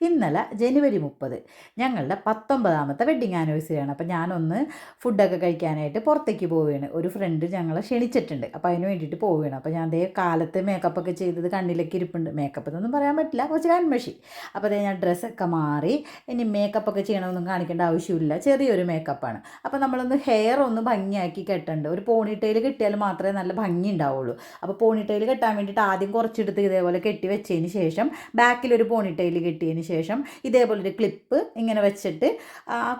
ഇന്നലെ ജനുവരി 30 ഞങ്ങളുടെ 19ാമത്തെ വെഡ്ഡിങ് ആനിവേഴ്സറിയാണ്. അപ്പോൾ ഞാനൊന്ന് ഫുഡൊക്കെ കഴിക്കാനായിട്ട് പുറത്തേക്ക് പോവുകയാണ്. ഒരു ഫ്രണ്ട് ഞങ്ങളെ ക്ഷണിച്ചിട്ടുണ്ട്, അപ്പോൾ അതിന് വേണ്ടിയിട്ട് പോവുകയാണ്. അപ്പോൾ ഞാൻ അതേ കാലത്ത് മേക്കപ്പൊക്കെ ചെയ്തത് കണ്ണിലേക്ക് ഇരിപ്പുണ്ട്. മേക്കപ്പ് എന്നൊന്നും പറയാൻ പറ്റില്ല, കുറച്ച് കൺമഷി. അപ്പോൾ അതേ ഞാൻ ഡ്രസ്സൊക്കെ മാറി, ഇനി മേക്കപ്പൊക്കെ ചെയ്യണമെന്നൊന്നും കാണിക്കേണ്ട ആവശ്യമില്ല, ചെറിയൊരു മേക്കപ്പാണ്. അപ്പോൾ നമ്മളൊന്ന് ഹെയർ ഒന്ന് ഭംഗിയാക്കി കെട്ടണ്ട്. ഒരു പോണിറ്റെയിൽ കെട്ടിയാൽ മാത്രമേ നല്ല ഭംഗി ഉണ്ടാവുള്ളൂ. അപ്പോൾ പോണിറ്റെയിൽ കെട്ടാൻ വേണ്ടിയിട്ട് ആദ്യം കുറച്ചെടുത്ത് ഇതേപോലെ കെട്ടി വെച്ചതിന് ശേഷം ബാക്കിലൊരു പോണിറ്റെയിൽ കെട്ടിയതിന് ശേഷം ഇതേപോലൊരു ക്ലിപ്പ് ഇങ്ങനെ വെച്ചിട്ട്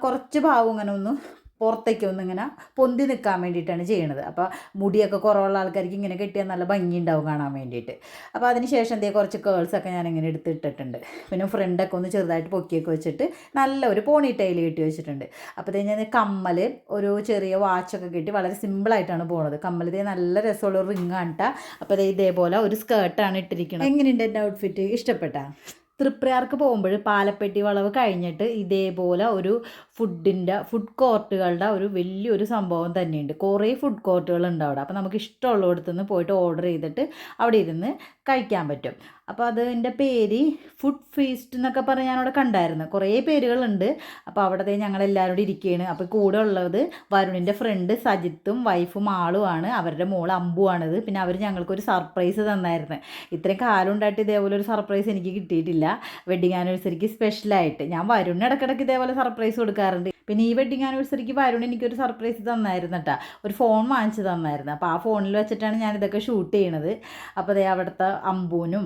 കുറച്ച് ഭാഗം ഇങ്ങനെ ഒന്ന് പുറത്തേക്ക് ഒന്നിങ്ങനെ പൊന്തി നിൽക്കാൻ വേണ്ടിയിട്ടാണ് ചെയ്യണത്. അപ്പോൾ മുടിയൊക്കെ കുറവുള്ള ആൾക്കാർക്ക് ഇങ്ങനെ കെട്ടിയാൽ നല്ല ഭംഗി ഉണ്ടാവും കാണാൻ വേണ്ടിയിട്ട്. അപ്പോൾ അതിന് ശേഷം എന്തേ കുറച്ച് കേൾസൊക്കെ ഞാനിങ്ങനെ എടുത്തിട്ടിട്ടുണ്ട്. പിന്നെ ഫ്രണ്ടൊക്കെ ഒന്ന് ചെറുതായിട്ട് പൊക്കിയൊക്കെ വെച്ചിട്ട് നല്ല ഒരു പോണി ടൈൽ കെട്ടി വെച്ചിട്ടുണ്ട്. അപ്പോൾ ഞാൻ കമ്മൽ ഒരു ചെറിയ വാച്ചൊക്കെ കെട്ടി വളരെ സിമ്പിളായിട്ടാണ് പോകുന്നത്. കമ്മൽ ഇതേ നല്ല രസമുള്ള ഒരു റിങ്ങാണ് കേട്ടോ. അപ്പോൾ ഇതേപോലെ ഒരു സ്കേർട്ടാണ് ഇട്ടിരിക്കുന്നത്. എങ്ങനെയുണ്ട് എൻ്റെ ഔട്ട്ഫിറ്റ്? ഇഷ്ടപ്പെട്ടാ? തൃപ്രയാർക്ക് പോകുമ്പോൾ പാലപ്പെട്ടി വളവ് കഴിഞ്ഞിട്ട് ഇതേപോലെ ഒരു ഫുഡ് കോർട്ടുകളുടെ ഒരു വലിയൊരു സംഭവം തന്നെയുണ്ട്. കുറേ ഫുഡ് കോർട്ടുകളുണ്ട് അവിടെ. അപ്പോൾ നമുക്ക് ഇഷ്ടമുള്ളിടത്തു നിന്ന് പോയിട്ട് ഓർഡർ ചെയ്തിട്ട് അവിടെ ഇരുന്ന് കഴിക്കാൻ പറ്റും. അപ്പോൾ അതിൻ്റെ പേര് ഫുഡ് ഫീസ്റ്റ് എന്നൊക്കെ പറഞ്ഞ് ഞാനവിടെ കണ്ടായിരുന്നു. കുറേ പേരുകളുണ്ട്. അപ്പോൾ അവിടെ ഞങ്ങളെല്ലാവരും കൂടി ഇരിക്കുകയാണ്. അപ്പോൾ കൂടെ ഉള്ളത് വരുണിൻ്റെ ഫ്രണ്ട് സജിത്തും വൈഫും ആളുമാണ്. അവരുടെ മോൾ അമ്പുവാണിത്. പിന്നെ അവർ ഞങ്ങൾക്കൊരു സർപ്രൈസ് തന്നായിരുന്നു. ഇത്രയും കാലം ഉണ്ടായിട്ട് ഇതേപോലെ ഒരു സർപ്രൈസ് എനിക്ക് കിട്ടിയിട്ടില്ല. വെഡ്ഡിങ് ആനിവേഴ്സറിക്ക് സ്പെഷ്യലായിട്ട് ഞാൻ വരുണിന് ഇടയ്ക്കിടയ്ക്ക് ഇതേപോലെ സർപ്രൈസ് കൊടുക്കാറുണ്ട്. പിന്നെ ഈ വെഡ്ഡിങ് ആനിവേഴ്സറിക്ക് വരുൺ എനിക്കൊരു സർപ്രൈസ് തന്നായിരുന്നു കേട്ടോ. ഒരു ഫോൺ വാങ്ങിച്ച് തന്നായിരുന്നു. അപ്പോൾ ആ ഫോണിൽ വെച്ചിട്ടാണ് ഞാനിതൊക്കെ ഷൂട്ട് ചെയ്യണത്. അപ്പോൾ അതേ അവിടുത്തെ അമ്പൂനും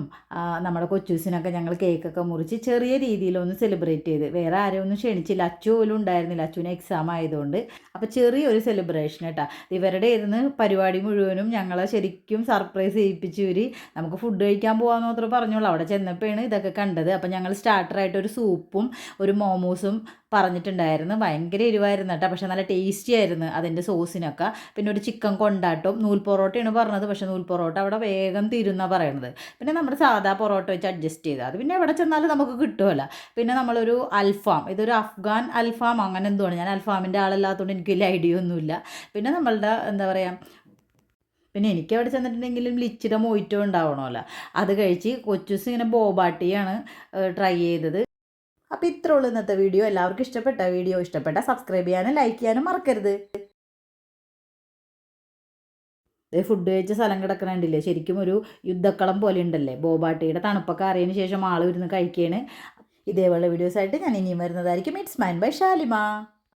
നമ്മുടെ കൊച്ചൂസിനൊക്കെ ഞങ്ങൾ കേക്കൊക്കെ മുറിച്ച് ചെറിയ രീതിയിലൊന്ന് സെലിബ്രേറ്റ് ചെയ്ത്. വേറെ ആരും ഒന്നും ക്ഷണിച്ചില്ല. അച്ചു പോലും ഉണ്ടായിരുന്നില്ല, അച്ചുവിന് എക്സാം ആയതുകൊണ്ട്. അപ്പോൾ ചെറിയൊരു സെലിബ്രേഷൻ കേട്ടോ. ഇവരുടെ ഇരുന്ന് പരിപാടി മുഴുവനും ഞങ്ങളെ ശരിക്കും സർപ്രൈസ് ചെയ്യിപ്പിച്ച് ഇവർ നമുക്ക് ഫുഡ് കഴിക്കാൻ പോകാമെന്ന് മാത്രമേ പറഞ്ഞോളൂ. അവിടെ ചെന്നപ്പോഴാണ് ഇതൊക്കെ കണ്ടത്. അപ്പോൾ ഞങ്ങൾ സ്റ്റാർട്ടറായിട്ട് ഒരു സൂപ്പും ഒരു മോമോസും പറഞ്ഞിട്ടുണ്ടായിരുന്നു. ഭയങ്കര എരിവായിരുന്നു കേട്ടോ, പക്ഷേ നല്ല ടേസ്റ്റി ആയിരുന്നു അതിൻ്റെ സോസിനൊക്കെ. പിന്നെ ഒരു ചിക്കൻ കൊണ്ടാട്ടം, നൂൽ പൊറോട്ടയാണ് പറഞ്ഞത്. പക്ഷേ നൂൽ പൊറോട്ട അവിടെ വേഗം തീരുന്നാണ് പറയുന്നത്. പിന്നെ നമ്മുടെ സാധാ പൊറോട്ട വെച്ച് അഡ്ജസ്റ്റ് ചെയ്ത് അത് പിന്നെ എവിടെ ചെന്നാലും നമുക്ക് കിട്ടുമല്ലോ. പിന്നെ നമ്മളൊരു അൽഫാം, ഇതൊരു അഫ്ഗാൻ അൽഫാം അങ്ങനെ എന്തുവാണ്, ഞാൻ അൽഫാമിൻ്റെ ആളല്ലാത്തതുകൊണ്ട് എനിക്ക് വലിയ ഐഡിയ ഒന്നുമില്ല. പിന്നെ നമ്മളുടെ എന്താ പറയുക, പിന്നെ എനിക്ക് അവിടെ ചെന്നിട്ടുണ്ടെങ്കിലും ലിച്ചിയുടെ മൊയ്റ്റോ ഉണ്ടാവണമല്ലോ. അത് കഴിച്ച് കൊച്ചൂസ് ഇങ്ങനെ ബോബാട്ടിയാണ് ട്രൈ ചെയ്തത്. അപ്പോൾ ഇത്രേ ഉള്ളൂ ഇന്നത്തെ വീഡിയോ. എല്ലാവർക്കും ഇഷ്ടപ്പെട്ട സബ്സ്ക്രൈബ് ചെയ്യാനും ലൈക്ക് ചെയ്യാനും മറക്കരുത്. ഫുഡ് കഴിച്ച സ്ഥലം കിടക്കണുണ്ടില്ലേ, ശരിക്കും ഒരു യുദ്ധക്കളം പോലെ ഉണ്ടല്ലേ. ബോബാട്ടിയുടെ തണുപ്പൊക്കെ അറിയതിന് ശേഷം ആൾ ഇരുന്ന് കഴിക്കുകയാണ്. ഇതേപോലെ വീഡിയോസായിട്ട് ഞാൻ ഇനിയും വരുന്നതായിരിക്കും. It's mine by Shalimar.